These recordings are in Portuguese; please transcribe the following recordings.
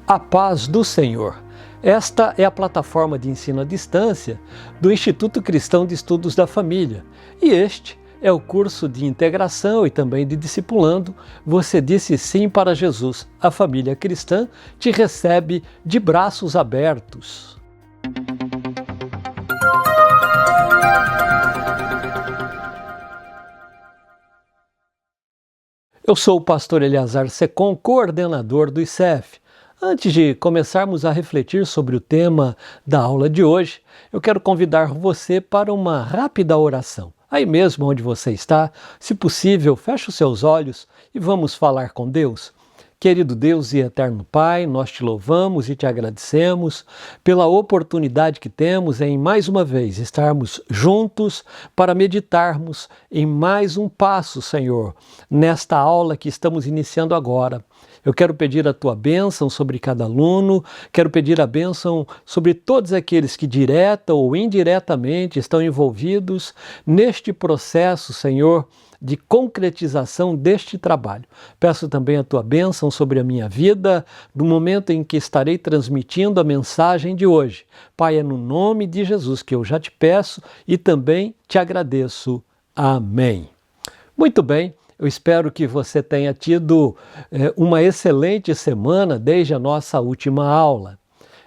A paz do Senhor. Esta é a plataforma de ensino à distância do Instituto Cristão de Estudos da Família. E este é o curso de integração e também de discipulando. Você disse sim para Jesus. A família cristã te recebe de braços abertos. Eu sou o pastor Eleazar Secom, coordenador do ICEF. Antes de começarmos a refletir sobre o tema da aula de hoje, eu quero convidar você para uma rápida oração. Aí mesmo onde você está, se possível, feche os seus olhos e vamos falar com Deus. Querido Deus e eterno Pai, nós te louvamos e te agradecemos pela oportunidade que temos em mais uma vez estarmos juntos para meditarmos em mais um passo, Senhor, nesta aula que estamos iniciando agora. Eu quero pedir a tua bênção sobre cada aluno, quero pedir a bênção sobre todos aqueles que direta ou indiretamente estão envolvidos neste processo, Senhor, de concretização deste trabalho. Peço também a tua bênção sobre a minha vida, no momento em que estarei transmitindo a mensagem de hoje. Pai, é no nome de Jesus que eu já te peço e também te agradeço. Amém. Muito bem. Eu espero que você tenha tido uma excelente semana desde a nossa última aula.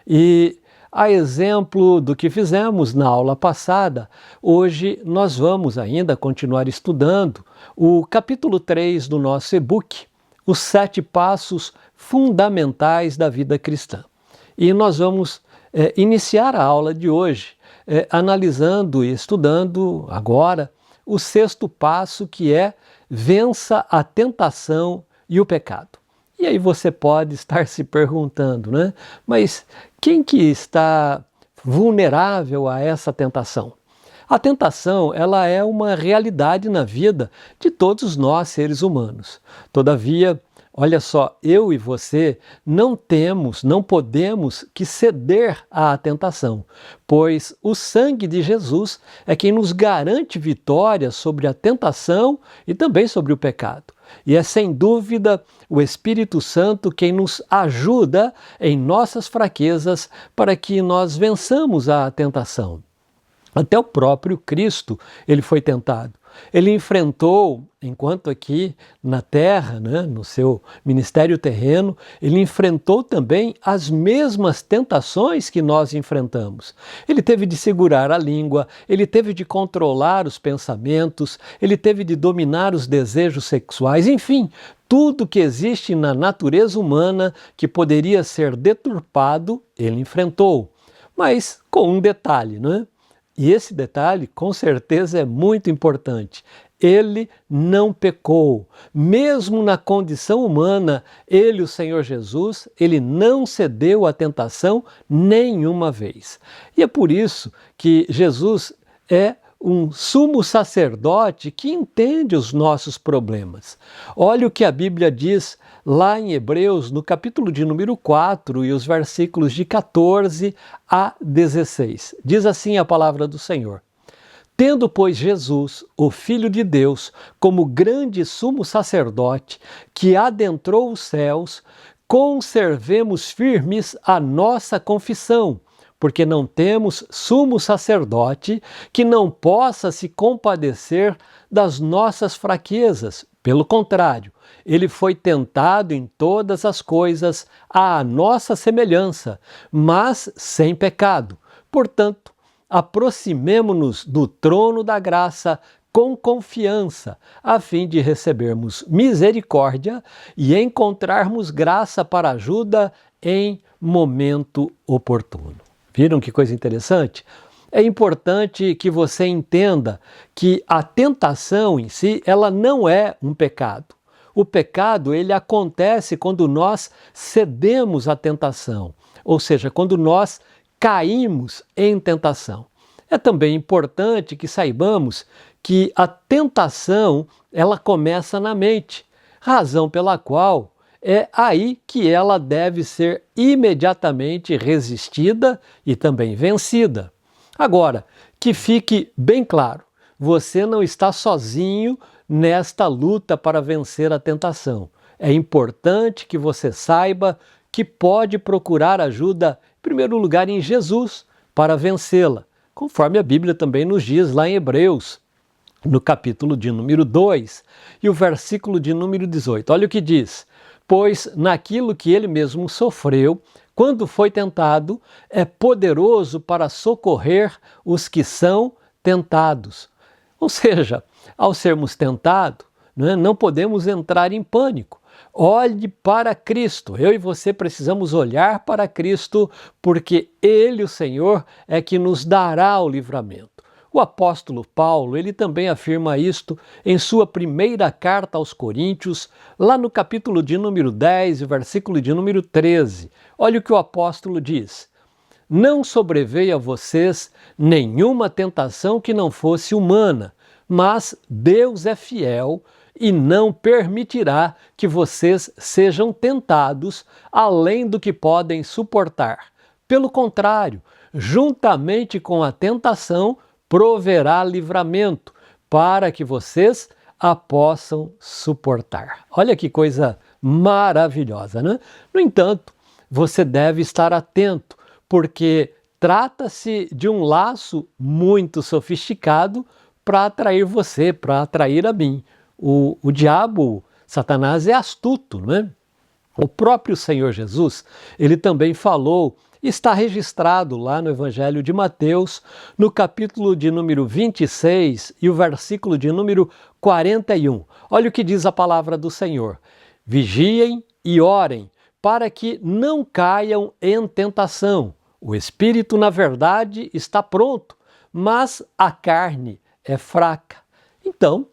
E a exemplo do que fizemos na aula passada, hoje nós vamos ainda continuar estudando o capítulo 3 do nosso e-book, os 7 passos fundamentais da vida cristã. E nós vamos iniciar a aula de hoje analisando e estudando agora o 6º passo, que é vença a tentação e o pecado. E aí você pode estar se perguntando, né? Mas quem que está vulnerável a essa tentação? A tentação, ela é uma realidade na vida de todos nós, seres humanos. Todavia, olha só, eu e você não podemos que ceder à tentação, pois o sangue de Jesus é quem nos garante vitória sobre a tentação e também sobre o pecado. E é sem dúvida o Espírito Santo quem nos ajuda em nossas fraquezas para que nós vençamos a tentação. Até o próprio Cristo, ele foi tentado. Ele enfrentou, enquanto aqui na terra, né, no seu ministério terreno, ele enfrentou também as mesmas tentações que nós enfrentamos. Ele teve de segurar a língua, ele teve de controlar os pensamentos, ele teve de dominar os desejos sexuais, enfim, tudo que existe na natureza humana que poderia ser deturpado, ele enfrentou. Mas com um detalhe, né? E esse detalhe, com certeza, é muito importante. Ele não pecou. Mesmo na condição humana, ele, o Senhor Jesus, ele não cedeu à tentação nenhuma vez. E é por isso que Jesus é um sumo sacerdote que entende os nossos problemas. Olha o que a Bíblia diz lá em Hebreus, no capítulo de número 4 e os versículos de 14 a 16. Diz assim a palavra do Senhor: Tendo, pois, Jesus, o Filho de Deus, como grande sumo sacerdote que adentrou os céus, conservemos firmes a nossa confissão, porque não temos sumo sacerdote que não possa se compadecer das nossas fraquezas. Pelo contrário, ele foi tentado em todas as coisas à nossa semelhança, mas sem pecado. Portanto, aproximemo-nos do trono da graça com confiança, a fim de recebermos misericórdia e encontrarmos graça para ajuda em momento oportuno. Viram que coisa interessante? É importante que você entenda que a tentação em si, ela não é um pecado. O pecado, ele acontece quando nós cedemos à tentação, ou seja, quando nós caímos em tentação. É também importante que saibamos que a tentação, ela começa na mente, razão pela qual é aí que ela deve ser imediatamente resistida e também vencida. Agora, que fique bem claro, você não está sozinho nesta luta para vencer a tentação. É importante que você saiba que pode procurar ajuda, em primeiro lugar, em Jesus, para vencê-la, conforme a Bíblia também nos diz lá em Hebreus, no capítulo de número 2 e o versículo de número 18. Olha o que diz: pois naquilo que ele mesmo sofreu, quando foi tentado, é poderoso para socorrer os que são tentados. Ou seja, ao sermos tentados, não podemos entrar em pânico. Olhe para Cristo. Eu e você precisamos olhar para Cristo, porque Ele, o Senhor, é que nos dará o livramento. O apóstolo Paulo, ele também afirma isto em sua primeira carta aos Coríntios, lá no capítulo de número 10, versículo de número 13. Olha o que o apóstolo diz: não sobreveio a vocês nenhuma tentação que não fosse humana, mas Deus é fiel e não permitirá que vocês sejam tentados além do que podem suportar. Pelo contrário, juntamente com a tentação, proverá livramento, para que vocês a possam suportar. Olha que coisa maravilhosa, né? No entanto, você deve estar atento, porque trata-se de um laço muito sofisticado para atrair você, para atrair a mim. O diabo, Satanás, é astuto, não é? O próprio Senhor Jesus, ele também falou, está registrado lá no Evangelho de Mateus, no capítulo de número 26 e o versículo de número 41. Olha o que diz a palavra do Senhor: vigiem e orem, para que não caiam em tentação. O espírito, na verdade, está pronto, mas a carne é fraca. Então,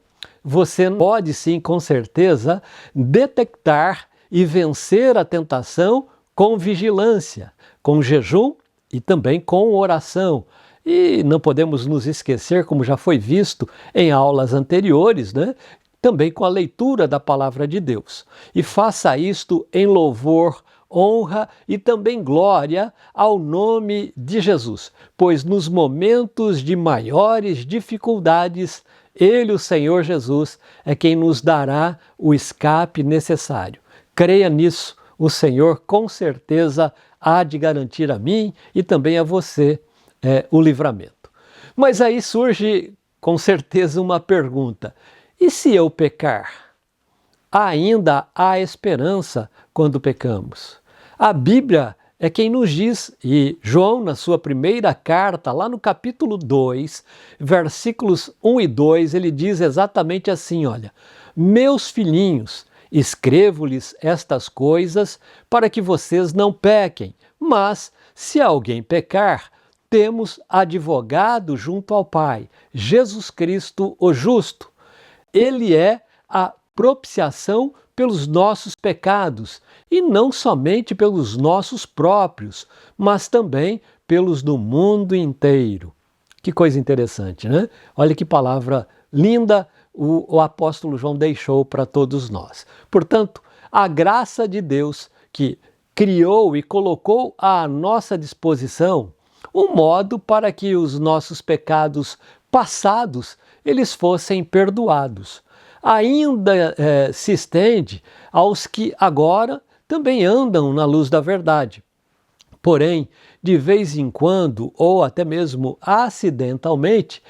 você pode sim, com certeza, detectar e vencer a tentação com vigilância, com jejum e também com oração. E não podemos nos esquecer, como já foi visto em aulas anteriores, né? Também com a leitura da palavra de Deus. E faça isto em louvor, honra e também glória ao nome de Jesus, pois nos momentos de maiores dificuldades, Ele, o Senhor Jesus, é quem nos dará o escape necessário. Creia nisso, o Senhor com certeza há de garantir a mim e também a você o livramento. Mas aí surge com certeza uma pergunta: e se eu pecar? Ainda há esperança quando pecamos. A Bíblia é quem nos diz, e João, na sua primeira carta, lá no capítulo 2, versículos 1 e 2, ele diz exatamente assim, olha: meus filhinhos, escrevo-lhes estas coisas para que vocês não pequem, mas se alguém pecar, temos advogado junto ao Pai, Jesus Cristo o justo. Ele é a propiciação pelos nossos pecados, e não somente pelos nossos próprios, mas também pelos do mundo inteiro. Que coisa interessante, né? Olha que palavra linda o apóstolo João deixou para todos nós. Portanto, a graça de Deus que criou e colocou à nossa disposição um modo para que os nossos pecados passados eles fossem perdoados. Ainda se estende aos que agora também andam na luz da verdade. Porém, de vez em quando, ou até mesmo acidentalmente,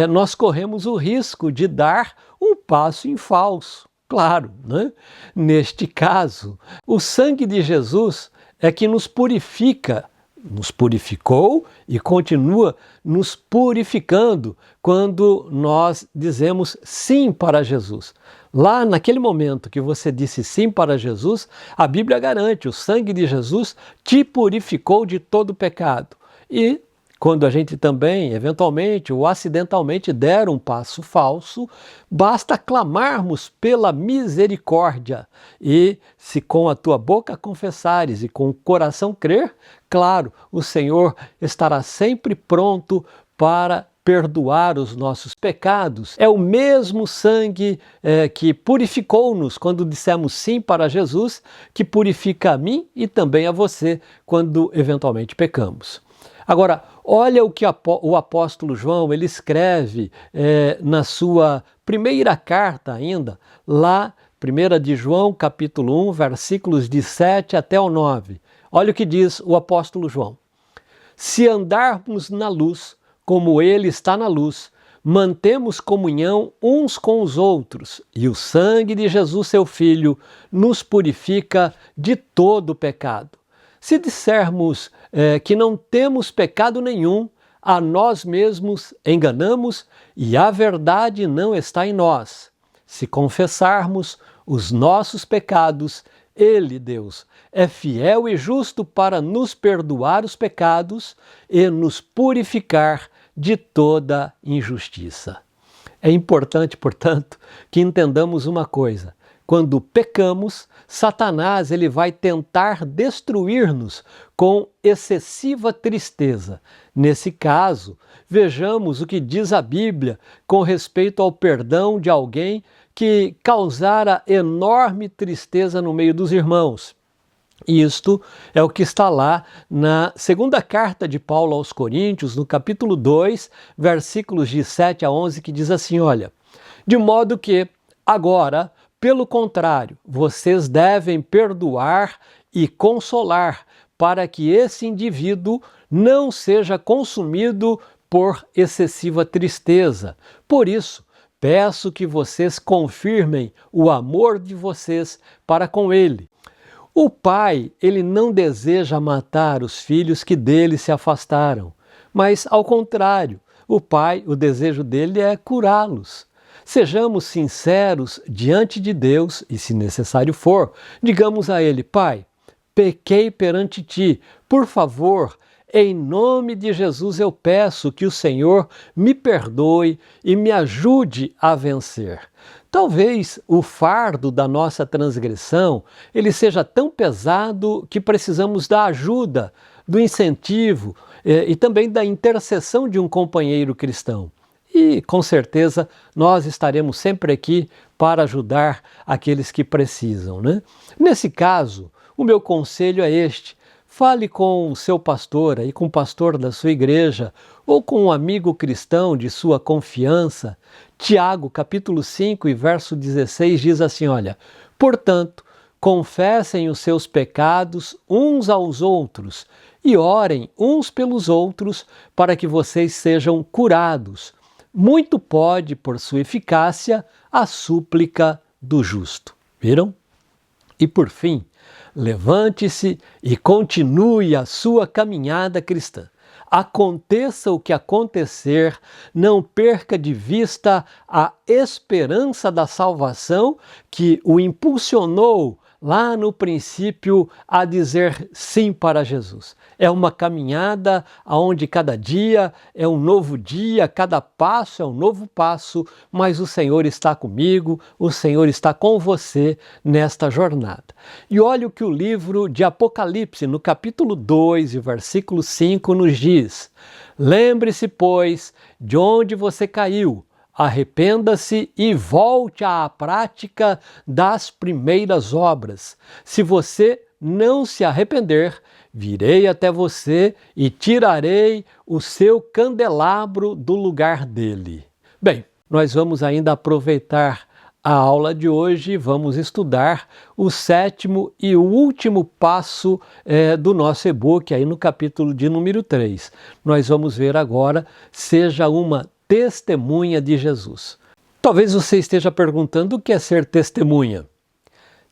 nós corremos o risco de dar um passo em falso. Claro, né? Neste caso, o sangue de Jesus é que nos purifica, nos purificou e continua nos purificando quando nós dizemos sim para Jesus. Lá naquele momento que você disse sim para Jesus, a Bíblia garante, o sangue de Jesus te purificou de todo pecado. E quando a gente também, eventualmente ou acidentalmente, der um passo falso, basta clamarmos pela misericórdia. E se com a tua boca confessares e com o coração crer, claro, o Senhor estará sempre pronto para perdoar os nossos pecados. É o mesmo sangue que purificou-nos quando dissemos sim para Jesus, que purifica a mim e também a você quando eventualmente pecamos. Agora, olha o que o apóstolo João ele escreve na sua primeira carta ainda, lá, 1 de João, capítulo 1, versículos de 7 até o 9. Olha o que diz o apóstolo João. Se andarmos na luz, como ele está na luz, mantemos comunhão uns com os outros, e o sangue de Jesus, seu Filho, nos purifica de todo pecado. Se dissermos que não temos pecado nenhum, a nós mesmos enganamos e a verdade não está em nós. Se confessarmos os nossos pecados, Ele, Deus, é fiel e justo para nos perdoar os pecados e nos purificar de toda injustiça. É importante, portanto, que entendamos uma coisa. Quando pecamos, Satanás ele vai tentar destruir-nos com excessiva tristeza. Nesse caso, vejamos o que diz a Bíblia com respeito ao perdão de alguém que causara enorme tristeza no meio dos irmãos. Isto é o que está lá na segunda carta de Paulo aos Coríntios, no capítulo 2, versículos de 7 a 11, que diz assim, olha, de modo que agora, pelo contrário, vocês devem perdoar e consolar, para que esse indivíduo não seja consumido por excessiva tristeza. Por isso, peço que vocês confirmem o amor de vocês para com ele. O pai, ele não deseja matar os filhos que dele se afastaram, mas ao contrário, o pai, o desejo dele é curá-los. Sejamos sinceros diante de Deus e, se necessário for, digamos a ele, Pai, pequei perante ti, por favor, em nome de Jesus eu peço que o Senhor me perdoe e me ajude a vencer. Talvez o fardo da nossa transgressão ele seja tão pesado que precisamos da ajuda, do incentivo e também da intercessão de um companheiro cristão. E, com certeza, nós estaremos sempre aqui para ajudar aqueles que precisam, né? Nesse caso, o meu conselho é este. Fale com o seu pastor, aí, com o pastor da sua igreja, ou com um amigo cristão de sua confiança. Tiago, capítulo 5 e verso 16, diz assim, olha, portanto, confessem os seus pecados uns aos outros e orem uns pelos outros para que vocês sejam curados. Muito pode, por sua eficácia, a súplica do justo. Viram? E por fim, levante-se e continue a sua caminhada cristã. Aconteça o que acontecer, não perca de vista a esperança da salvação que o impulsionou lá no princípio a dizer sim para Jesus. É uma caminhada onde cada dia é um novo dia, cada passo é um novo passo, mas o Senhor está comigo, o Senhor está com você nesta jornada. E olha o que o livro de Apocalipse, no capítulo 2 e versículo 5, nos diz. Lembre-se, pois, de onde você caiu, arrependa-se e volte à prática das primeiras obras. Se você não se arrepender, virei até você e tirarei o seu candelabro do lugar dele. Bem, nós vamos ainda aproveitar a aula de hoje e vamos estudar o 7º e o último passo do nosso e-book, aí no capítulo de número 3. Nós vamos ver agora, seja uma testemunha de Jesus. Talvez você esteja perguntando o que é ser testemunha.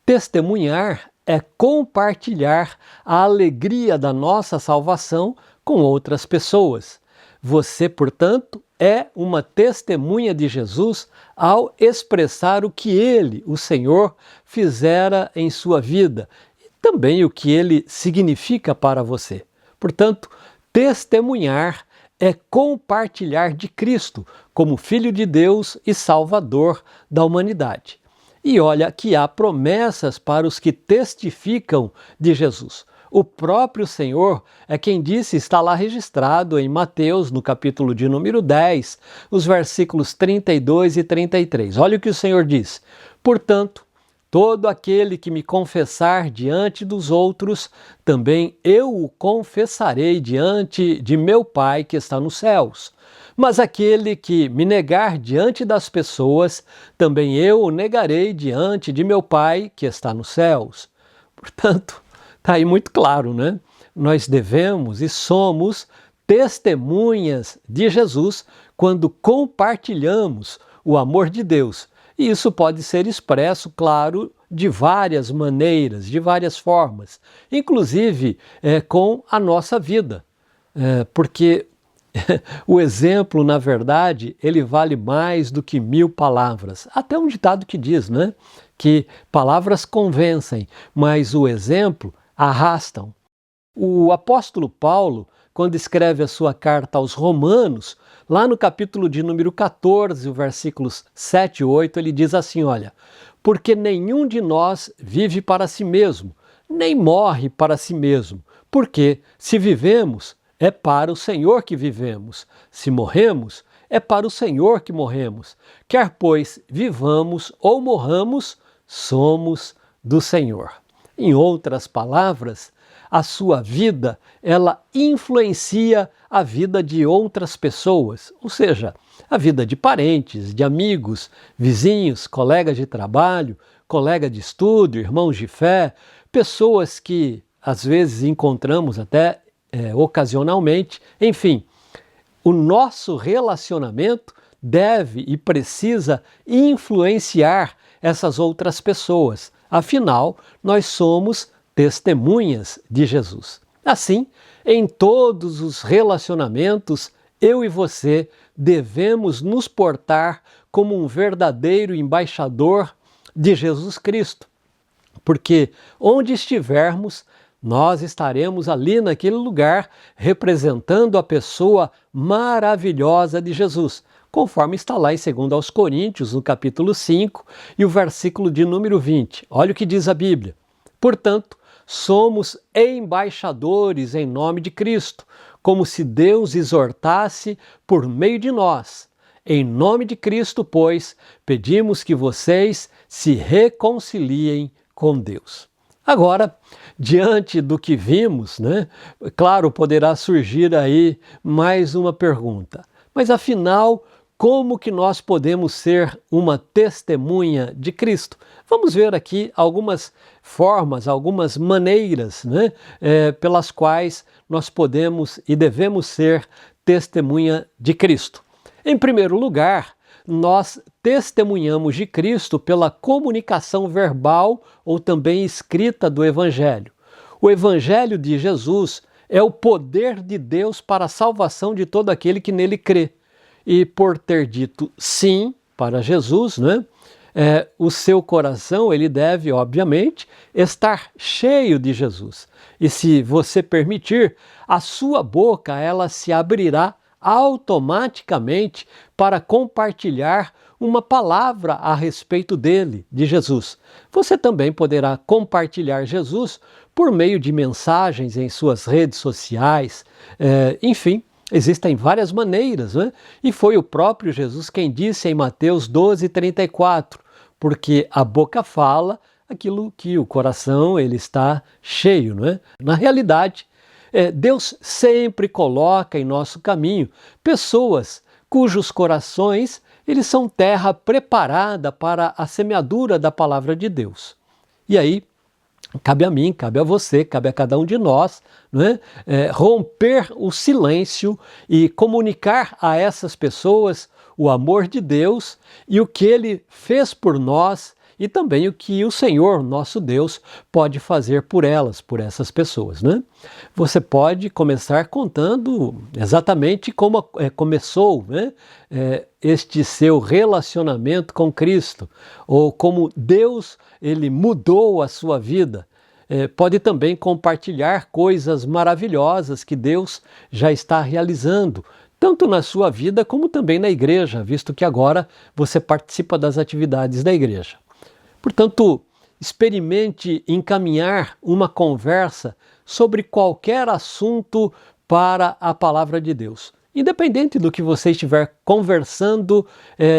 Testemunhar é compartilhar a alegria da nossa salvação com outras pessoas. Você, portanto, é uma testemunha de Jesus ao expressar o que Ele, o Senhor, fizera em sua vida e também o que Ele significa para você. Portanto, testemunhar é compartilhar de Cristo como Filho de Deus e Salvador da humanidade. E olha que há promessas para os que testificam de Jesus. O próprio Senhor é quem disse, está lá registrado em Mateus, no capítulo de número 10, os versículos 32 e 33. Olha o que o Senhor diz. Portanto, todo aquele que me confessar diante dos outros, também eu o confessarei diante de meu Pai que está nos céus. Mas aquele que me negar diante das pessoas, também eu o negarei diante de meu Pai que está nos céus. Portanto, Está aí muito claro, né? Nós devemos e somos testemunhas de Jesus quando compartilhamos o amor de Deus. E isso pode ser expresso, claro, de várias maneiras, de várias formas, inclusive com a nossa vida, porque o exemplo, na verdade, ele vale mais do que 1000 palavras. Até um ditado que diz, né, que palavras convencem, mas o exemplo arrastam. O apóstolo Paulo, quando escreve a sua carta aos Romanos, lá no capítulo de número 14, versículos 7 e 8, ele diz assim, olha, porque nenhum de nós vive para si mesmo, nem morre para si mesmo, porque se vivemos, é para o Senhor que vivemos, se morremos, é para o Senhor que morremos, quer pois vivamos ou morramos, somos do Senhor. Em outras palavras, a sua vida, ela influencia a vida de outras pessoas, ou seja, a vida de parentes, de amigos, vizinhos, colegas de trabalho, colega de estudo, irmãos de fé, pessoas que às vezes encontramos até ocasionalmente, enfim, o nosso relacionamento deve e precisa influenciar essas outras pessoas. Afinal, nós somos testemunhas de Jesus. Assim, em todos os relacionamentos, eu e você devemos nos portar como um verdadeiro embaixador de Jesus Cristo, porque onde estivermos, nós estaremos ali naquele lugar representando a pessoa maravilhosa de Jesus, conforme está lá em 2 Coríntios, no capítulo 5 e o versículo de número 20. Olha o que diz a Bíblia. Portanto, somos embaixadores em nome de Cristo, como se Deus exortasse por meio de nós. Em nome de Cristo, pois, pedimos que vocês se reconciliem com Deus. Agora, diante do que vimos, né, claro, poderá surgir aí mais uma pergunta. Mas afinal, como que nós podemos ser uma testemunha de Cristo? Vamos ver aqui algumas formas, algumas maneiras, né, pelas quais nós podemos e devemos ser testemunha de Cristo. Em primeiro lugar, nós testemunhamos de Cristo pela comunicação verbal ou também escrita do Evangelho. O Evangelho de Jesus é o poder de Deus para a salvação de todo aquele que nele crê. E por ter dito sim para Jesus, né, o seu coração ele deve, obviamente, estar cheio de Jesus. E se você permitir, a sua boca ela se abrirá automaticamente para compartilhar uma palavra a respeito dele, de Jesus. Você também poderá compartilhar Jesus por meio de mensagens em suas redes sociais, enfim, existem várias maneiras, né? E foi o próprio Jesus quem disse em Mateus 12:34, porque a boca fala aquilo que o coração ele está cheio, não é? Na realidade, Deus sempre coloca em nosso caminho pessoas cujos corações eles são terra preparada para a semeadura da palavra de Deus. E aí, cabe a mim, cabe a você, cabe a cada um de nós, não é? Romper o silêncio e comunicar a essas pessoas o amor de Deus e o que Ele fez por nós e também o que o Senhor, nosso Deus, pode fazer por elas, por essas pessoas, né? Você pode começar contando exatamente como começou, né, este seu relacionamento com Cristo, ou como Deus ele mudou a sua vida. Pode também compartilhar coisas maravilhosas que Deus já está realizando, tanto na sua vida como também na igreja, visto que agora você participa das atividades da igreja. Portanto, experimente encaminhar uma conversa sobre qualquer assunto para a palavra de Deus. Independente do que você estiver conversando,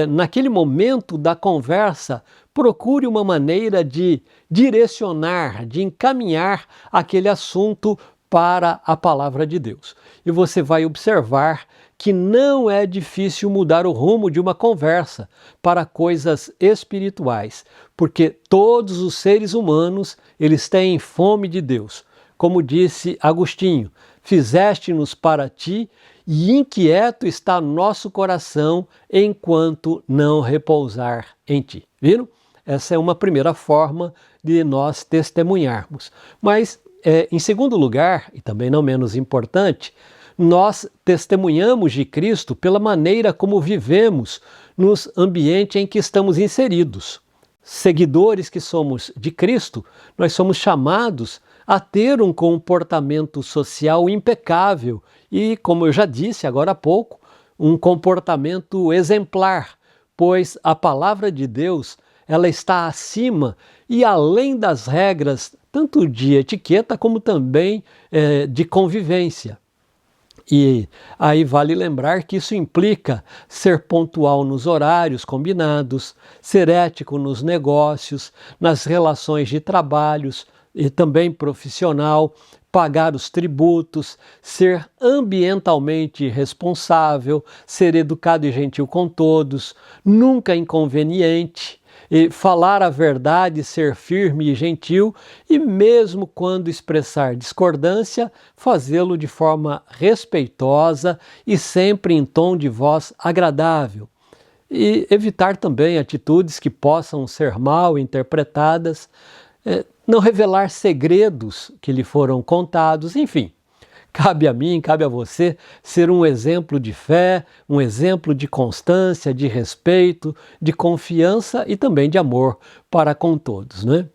naquele momento da conversa, procure uma maneira de direcionar, de encaminhar aquele assunto para a palavra de Deus. E você vai observar que não é difícil mudar o rumo de uma conversa para coisas espirituais, porque todos os seres humanos, eles têm fome de Deus. como disse Agostinho, fizeste-nos para ti e inquieto está nosso coração enquanto não repousar em ti. Viram? Essa é uma primeira forma de nós testemunharmos. Mas, em segundo lugar, e também não menos importante, nós testemunhamos de Cristo pela maneira como vivemos nos ambientes em que estamos inseridos. Seguidores que somos de Cristo, nós somos chamados a ter um comportamento social impecável e, como eu já disse agora há pouco, um comportamento exemplar, pois a palavra de Deus ela está acima e além das regras, tanto de etiqueta como também de convivência. E aí vale lembrar que isso implica ser pontual nos horários combinados, ser ético nos negócios, nas relações de trabalhos e também profissional, pagar os tributos, ser ambientalmente responsável, ser educado e gentil com todos, nunca inconveniente, e falar a verdade, ser firme e gentil e mesmo quando expressar discordância, fazê-lo de forma respeitosa e sempre em tom de voz agradável. E evitar também atitudes que possam ser mal interpretadas, não revelar segredos que lhe foram contados, enfim. Cabe a mim, cabe a você ser um exemplo de fé, um exemplo de constância, de respeito, de confiança e também de amor para com todos, né?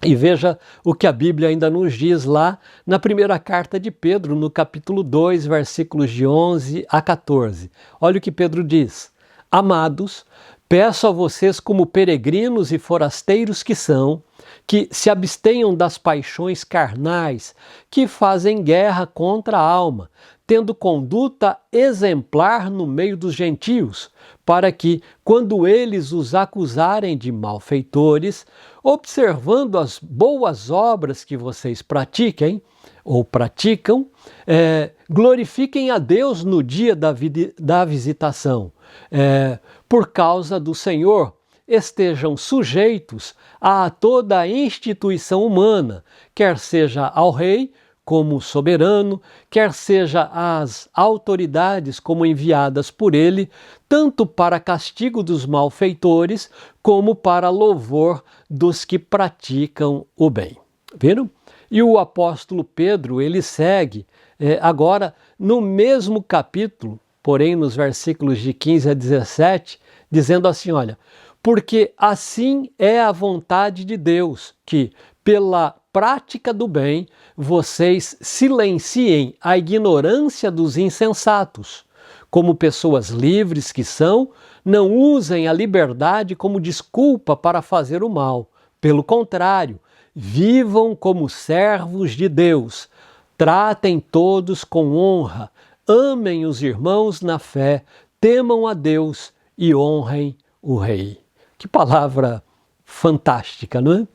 E veja o que a Bíblia ainda nos diz lá na primeira carta de Pedro, no capítulo 2, versículos de 11 a 14. Olha o que Pedro diz: Amados, peço a vocês como peregrinos e forasteiros que são, que se abstenham das paixões carnais que fazem guerra contra a alma, tendo conduta exemplar no meio dos gentios, para que, quando eles os acusarem de malfeitores, observando as boas obras que vocês pratiquem, ou praticam, glorifiquem a Deus no dia da visitação. Por causa do Senhor, estejam sujeitos a toda a instituição humana, quer seja ao rei como soberano, quer seja às autoridades como enviadas por ele, tanto para castigo dos malfeitores, como para louvor dos que praticam o bem. Viram? E o apóstolo Pedro, ele segue agora no mesmo capítulo, porém nos versículos de 15 a 17, dizendo assim, olha, porque assim é a vontade de Deus, que, pela prática do bem, vocês silenciem a ignorância dos insensatos. Como pessoas livres que são, não usem a liberdade como desculpa para fazer o mal. Pelo contrário, vivam como servos de Deus. Tratem todos com honra, amem os irmãos na fé, temam a Deus e honrem o Rei. Que palavra fantástica, não é?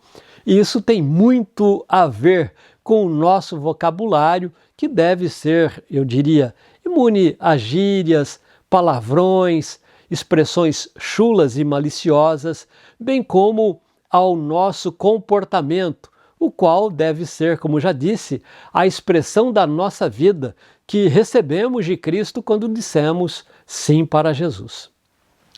E isso tem muito a ver com o nosso vocabulário, que deve ser, eu diria, imune a gírias, palavrões, expressões chulas e maliciosas, bem como ao nosso comportamento, o qual deve ser, como já disse, a expressão da nossa vida que recebemos de Cristo quando dissemos sim para Jesus.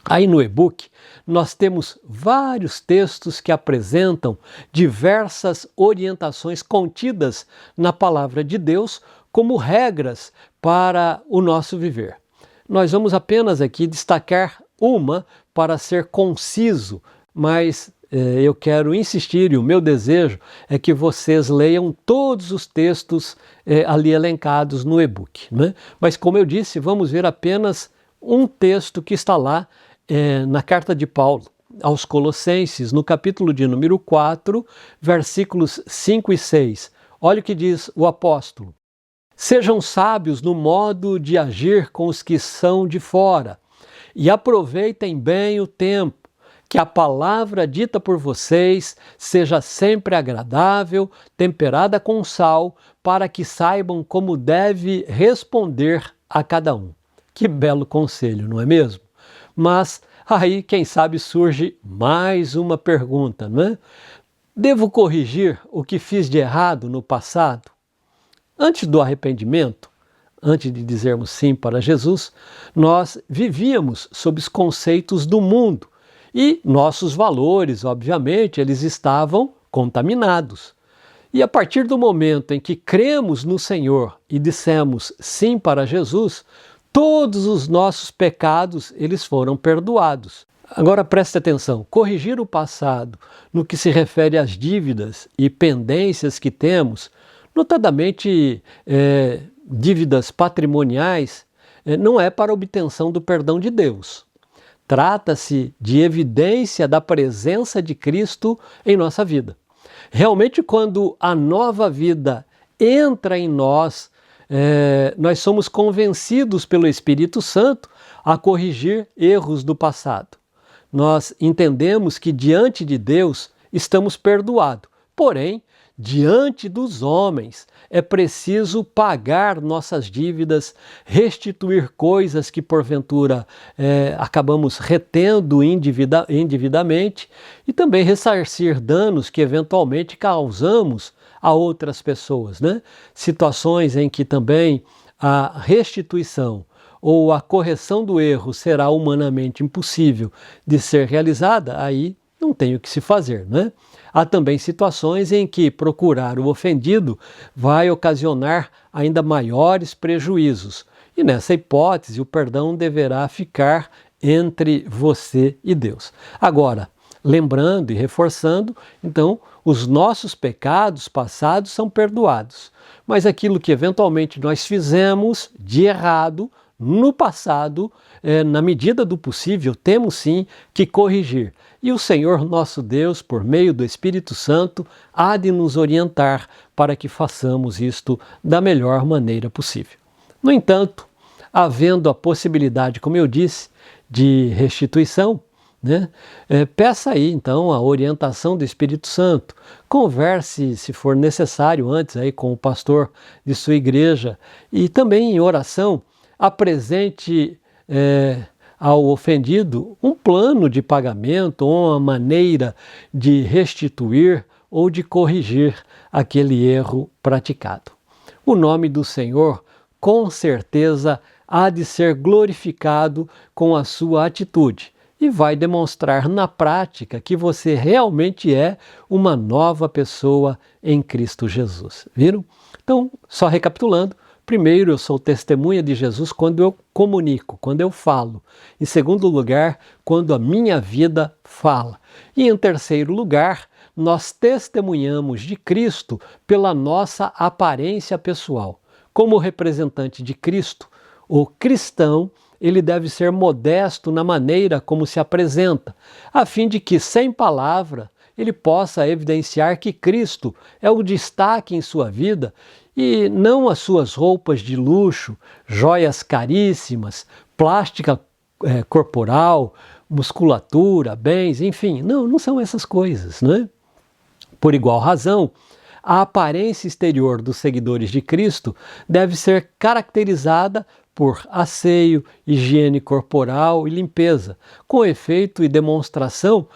Aí no e-book nós temos vários textos que apresentam diversas orientações contidas na palavra de Deus como regras para o nosso viver. Nós vamos apenas aqui destacar uma para ser conciso, mas eu quero insistir e o meu desejo é que vocês leiam todos os textos ali elencados no e-book, né? Mas como eu disse, vamos ver apenas um texto que está lá na carta de Paulo aos Colossenses, no capítulo de número 4, versículos 5 e 6. Olha o que diz o apóstolo. Sejam sábios no modo de agir com os que são de fora e aproveitem bem o tempo, que a palavra dita por vocês seja sempre agradável, temperada com sal, para que saibam como deve responder a cada um. Que belo conselho, não é mesmo? Mas aí, quem sabe, surge mais uma pergunta, não é? Devo corrigir o que fiz de errado no passado? Antes do arrependimento, antes de dizermos sim para Jesus, nós vivíamos sob os conceitos do mundo e nossos valores, obviamente, eles estavam contaminados. E a partir do momento em que cremos no Senhor e dissemos sim para Jesus, todos os nossos pecados, eles foram perdoados. Agora preste atenção, corrigir o passado no que se refere às dívidas e pendências que temos, notadamente dívidas patrimoniais, não é para obtenção do perdão de Deus. Trata-se de evidência da presença de Cristo em nossa vida. Realmente, quando a nova vida entra em nós, nós somos convencidos pelo Espírito Santo a corrigir erros do passado. Nós entendemos que diante de Deus estamos perdoados, porém, diante dos homens é preciso pagar nossas dívidas, restituir coisas que porventura acabamos retendo indevidamente e também ressarcir danos que eventualmente causamos a outras pessoas, né? Situações em que também a restituição ou a correção do erro será humanamente impossível de ser realizada, aí não tem o que se fazer, né? Há também situações em que procurar o ofendido vai ocasionar ainda maiores prejuízos. E nessa hipótese, o perdão deverá ficar entre você e Deus. Agora, lembrando e reforçando, então, os nossos pecados passados são perdoados. Mas aquilo que eventualmente nós fizemos de errado no passado, na medida do possível, temos sim que corrigir. E o Senhor nosso Deus, por meio do Espírito Santo, há de nos orientar para que façamos isto da melhor maneira possível. No entanto, havendo a possibilidade, como eu disse, de restituição, né? Peça aí então a orientação do Espírito Santo. Converse, se for necessário, antes aí com o pastor de sua igreja e também em oração, apresente ao ofendido um plano de pagamento ou uma maneira de restituir ou de corrigir aquele erro praticado. O nome do Senhor, com certeza, há de ser glorificado com a sua atitude e vai demonstrar na prática que você realmente é uma nova pessoa em Cristo Jesus. Viram? Então, só recapitulando, primeiro, eu sou testemunha de Jesus quando eu comunico, quando eu falo. Em segundo lugar, quando a minha vida fala. E em terceiro lugar, nós testemunhamos de Cristo pela nossa aparência pessoal. Como representante de Cristo, o cristão, ele deve ser modesto na maneira como se apresenta, a fim de que, sem palavra, ele possa evidenciar que Cristo é o destaque em sua vida e não as suas roupas de luxo, joias caríssimas, plástica corporal, musculatura, bens, enfim, não são essas coisas, né? Por igual razão, a aparência exterior dos seguidores de Cristo deve ser caracterizada por asseio, higiene corporal e limpeza, com efeito e demonstração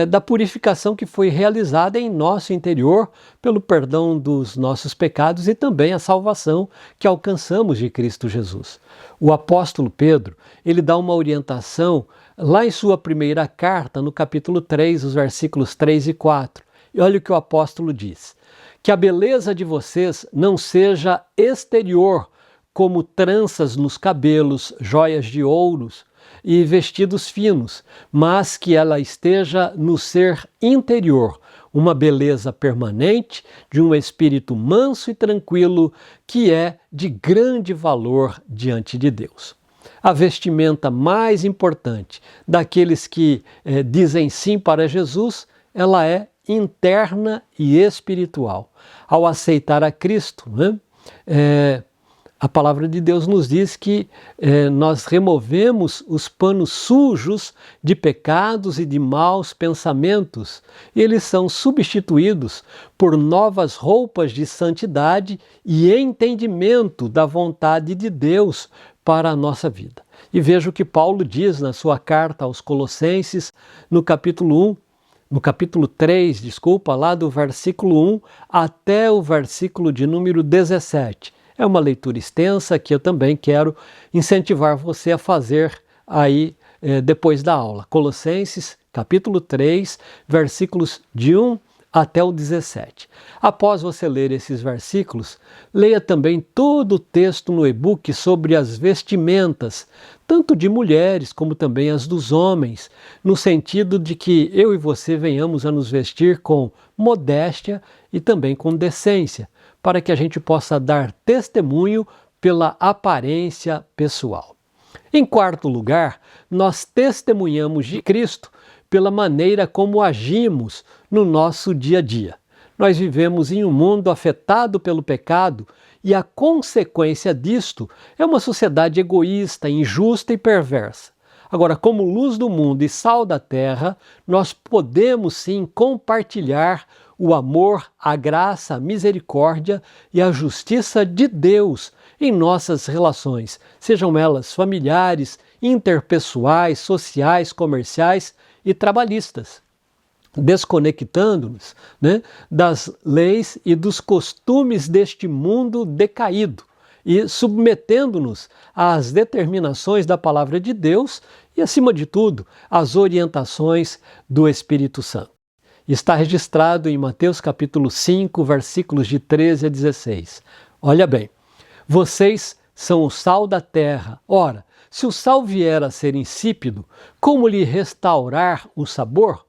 da purificação que foi realizada em nosso interior pelo perdão dos nossos pecados e também a salvação que alcançamos de Cristo Jesus. O apóstolo Pedro, ele dá uma orientação lá em sua primeira carta, no capítulo 3, os versículos 3 e 4. E olha o que o apóstolo diz: que a beleza de vocês não seja exterior, como tranças nos cabelos, joias de ouros e vestidos finos, mas que ela esteja no ser interior, uma beleza permanente de um espírito manso e tranquilo que é de grande valor diante de Deus. A vestimenta mais importante daqueles que dizem sim para Jesus, ela é interna e espiritual. Ao aceitar a Cristo, né? A palavra de Deus nos diz que nós removemos os panos sujos de pecados e de maus pensamentos, e eles são substituídos por novas roupas de santidade e entendimento da vontade de Deus para a nossa vida. E veja o que Paulo diz na sua carta aos Colossenses, no capítulo 1, no capítulo 3, lá do versículo 1 até o versículo de número 17. É uma leitura extensa que eu também quero incentivar você a fazer aí depois da aula. Colossenses, capítulo 3, versículos de 1 até o 17. Após você ler esses versículos, leia também todo o texto no e-book sobre as vestimentas, tanto de mulheres como também as dos homens, no sentido de que eu e você venhamos a nos vestir com modéstia e também com decência, para que a gente possa dar testemunho pela aparência pessoal. Em quarto lugar, nós testemunhamos de Cristo pela maneira como agimos no nosso dia a dia. Nós vivemos em um mundo afetado pelo pecado e a consequência disto é uma sociedade egoísta, injusta e perversa. Agora, como luz do mundo e sal da terra, nós podemos sim compartilhar o amor, a graça, a misericórdia e a justiça de Deus em nossas relações, sejam elas familiares, interpessoais, sociais, comerciais e trabalhistas, desconectando-nos, das leis e dos costumes deste mundo decaído e submetendo-nos às determinações da palavra de Deus e, acima de tudo, às orientações do Espírito Santo. Está registrado em Mateus capítulo 5, versículos de 13 a 16. Olha bem, vocês são o sal da terra. Ora, se o sal vier a ser insípido, como lhe restaurar o sabor?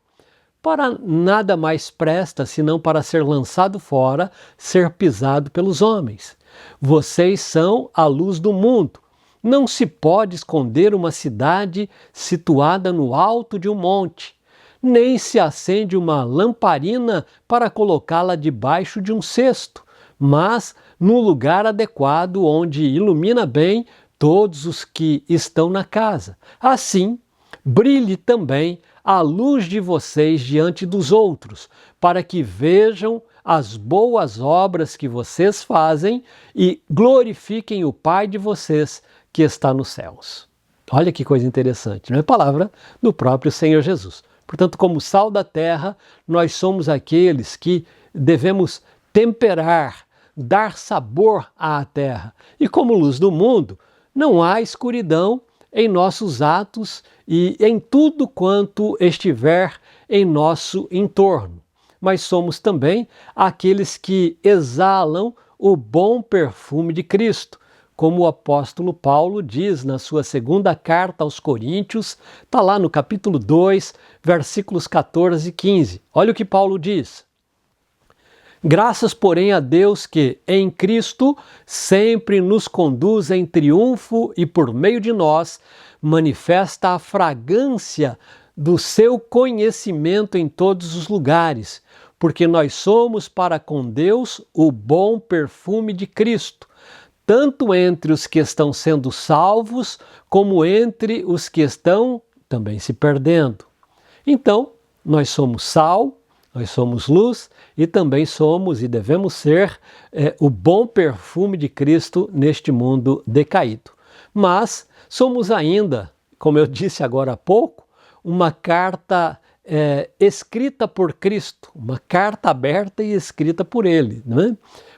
Para nada mais presta senão para ser lançado fora, ser pisado pelos homens. Vocês são a luz do mundo. Não se pode esconder uma cidade situada no alto de um monte, nem se acende uma lamparina para colocá-la debaixo de um cesto, mas no lugar adequado onde ilumina bem todos os que estão na casa. Assim, brilhe também a luz de vocês diante dos outros, para que vejam as boas obras que vocês fazem e glorifiquem o Pai de vocês que está nos céus. Olha que coisa interessante, não é? Palavra do próprio Senhor Jesus. Portanto, como sal da terra, nós somos aqueles que devemos temperar, dar sabor à terra. E como luz do mundo, não há escuridão em nossos atos e em tudo quanto estiver em nosso entorno. Mas somos também aqueles que exalam o bom perfume de Cristo, como o apóstolo Paulo diz na sua segunda carta aos Coríntios, está lá no capítulo 2, versículos 14 e 15. Olha o que Paulo diz. Graças, porém, a Deus que, em Cristo, sempre nos conduz em triunfo e, por meio de nós, manifesta a fragrância do seu conhecimento em todos os lugares, porque nós somos para com Deus o bom perfume de Cristo, tanto entre os que estão sendo salvos, como entre os que estão também se perdendo. Então, nós somos sal, nós somos luz e também somos e devemos ser o bom perfume de Cristo neste mundo decaído. Mas somos ainda, como eu disse agora há pouco, uma carta escrita por Cristo, uma carta aberta e escrita por Ele, não é?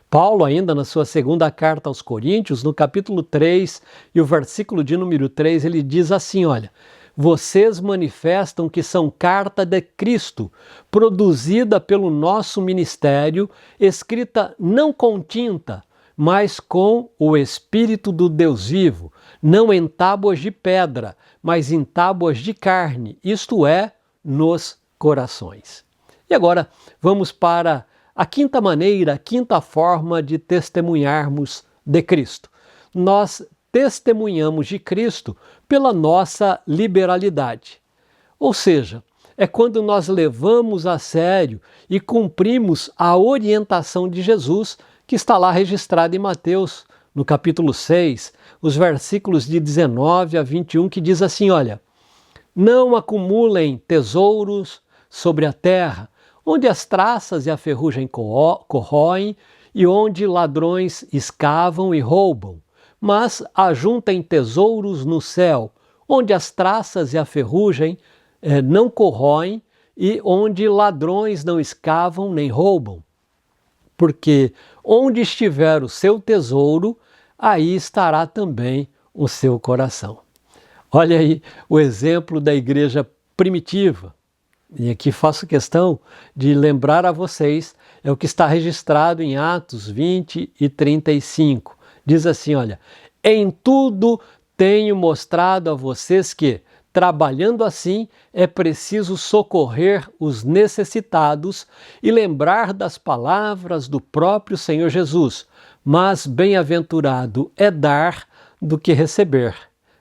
Paulo, ainda na sua segunda carta aos Coríntios, no capítulo 3 e o versículo de número 3, ele diz assim, olha, vocês manifestam que são carta de Cristo, produzida pelo nosso ministério, escrita não com tinta, mas com o Espírito do Deus vivo, não em tábuas de pedra, mas em tábuas de carne, isto é, nos corações. E agora vamos para a quinta maneira, a quinta forma de testemunharmos de Cristo. Nós testemunhamos de Cristo pela nossa liberalidade. Ou seja, é quando nós levamos a sério e cumprimos a orientação de Jesus, que está lá registrada em Mateus, no capítulo 6, os versículos de 19 a 21, que diz assim, olha, não acumulem tesouros sobre a terra, onde as traças e a ferrugem corroem e onde ladrões escavam e roubam, mas ajuntem tesouros no céu, onde as traças e a ferrugem não corroem e onde ladrões não escavam nem roubam. Porque onde estiver o seu tesouro, aí estará também o seu coração. Olha aí o exemplo da igreja primitiva. E aqui faço questão de lembrar a vocês, é o que está registrado em Atos 20 e 35. Diz assim, olha, em tudo tenho mostrado a vocês que, trabalhando assim, é preciso socorrer os necessitados e lembrar das palavras do próprio Senhor Jesus. Mas bem-aventurado é dar do que receber.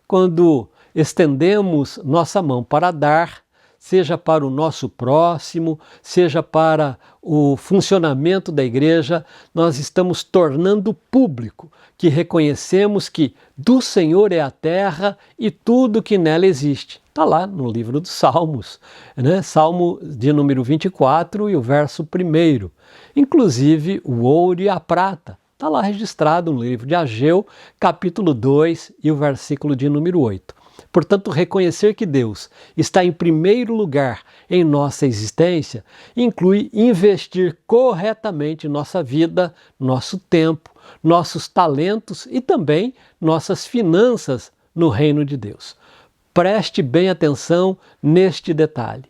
Quando estendemos nossa mão para dar, seja para o nosso próximo, seja para o funcionamento da igreja, nós estamos tornando público que reconhecemos que do Senhor é a terra e tudo que nela existe. Está lá no livro dos Salmos, né? Salmo de número 24 e o verso 1. Inclusive o ouro e a prata. Está lá registrado no livro de Ageu, capítulo 2 e o versículo de número 8. Portanto, reconhecer que Deus está em primeiro lugar em nossa existência inclui investir corretamente nossa vida, nosso tempo, nossos talentos e também nossas finanças no reino de Deus. Preste bem atenção neste detalhe.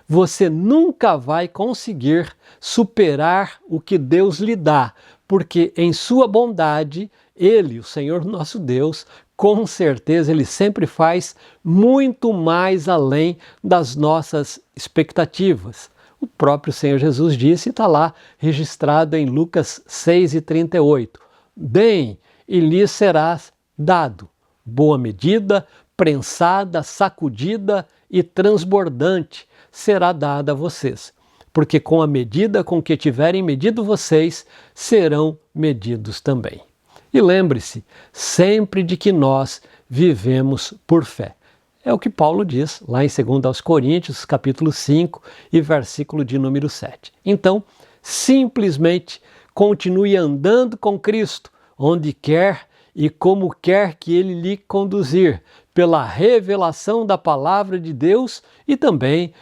Você nunca vai conseguir superar o que Deus lhe dá, porque em sua bondade, Ele, o Senhor nosso Deus, com certeza Ele sempre faz muito mais além das nossas expectativas. O próprio Senhor Jesus disse, e está lá registrado em Lucas 6,38. Bem, e lhe serás dado, boa medida, prensada, sacudida e transbordante será dada a vocês. Porque com a medida com que tiverem medido vocês, serão medidos também. E lembre-se sempre de que nós vivemos por fé. É o que Paulo diz lá em 2 Coríntios, capítulo 5 e versículo de número 7. Então, simplesmente continue andando com Cristo, onde quer e como quer que Ele lhe conduzir, pela revelação da palavra de Deus e também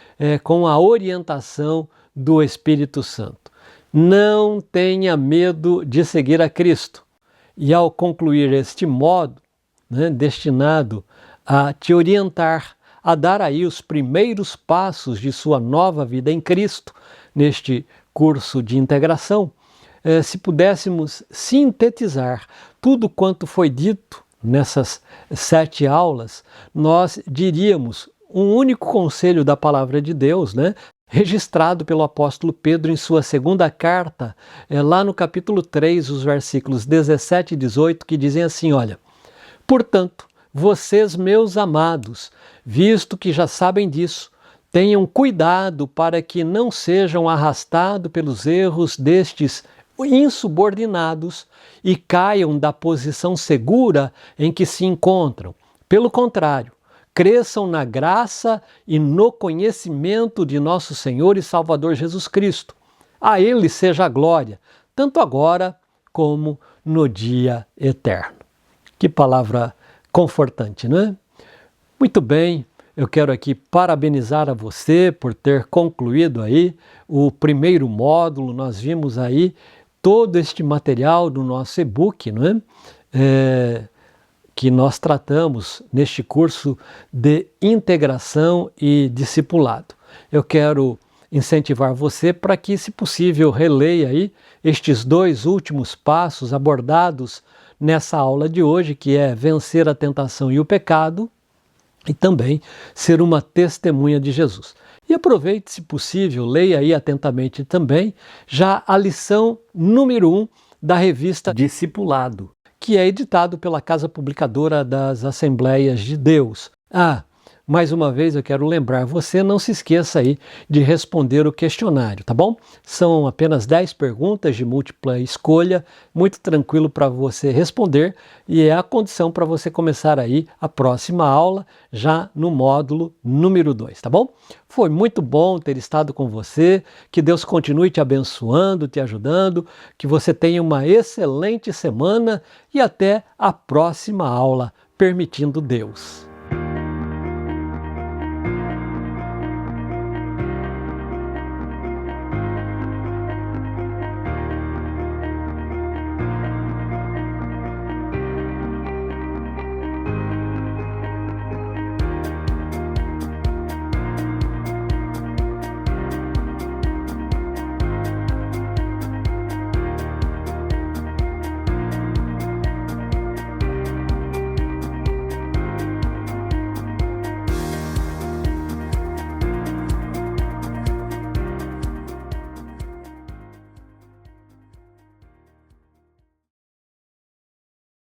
com a orientação do Espírito Santo. Não tenha medo de seguir a Cristo. E ao concluir este modo, destinado a te orientar, a dar aí os primeiros passos de sua nova vida em Cristo, neste curso de integração, se pudéssemos sintetizar tudo quanto foi dito nessas 7 aulas, nós diríamos um único conselho da palavra de Deus, registrado pelo apóstolo Pedro em sua segunda carta, lá no capítulo 3, os versículos 17 e 18, que dizem assim, olha, portanto, vocês, meus amados, visto que já sabem disso, tenham cuidado para que não sejam arrastados pelos erros destes insubordinados e caiam da posição segura em que se encontram. Pelo contrário, cresçam na graça e no conhecimento de nosso Senhor e Salvador Jesus Cristo. A Ele seja a glória, tanto agora como no dia eterno. Que palavra confortante, não é? Muito bem, eu quero aqui parabenizar a você por ter concluído aí o primeiro módulo. Nós vimos aí todo este material do nosso e-book, não é? Que nós tratamos neste curso de integração e discipulado. Eu quero incentivar você para que, se possível, releia aí estes 2 últimos passos abordados nessa aula de hoje, que é vencer a tentação e o pecado, e também ser uma testemunha de Jesus. E aproveite, se possível, leia aí atentamente também já a lição número 1 da revista Discipulado, que é editado pela Casa Publicadora das Assembleias de Deus. Mais uma vez eu quero lembrar, você não se esqueça aí de responder o questionário, tá bom? São apenas 10 perguntas de múltipla escolha, muito tranquilo para você responder e é a condição para você começar aí a próxima aula já no módulo número 2, tá bom? Foi muito bom ter estado com você, que Deus continue te abençoando, te ajudando, que você tenha uma excelente semana e até a próxima aula, permitindo Deus.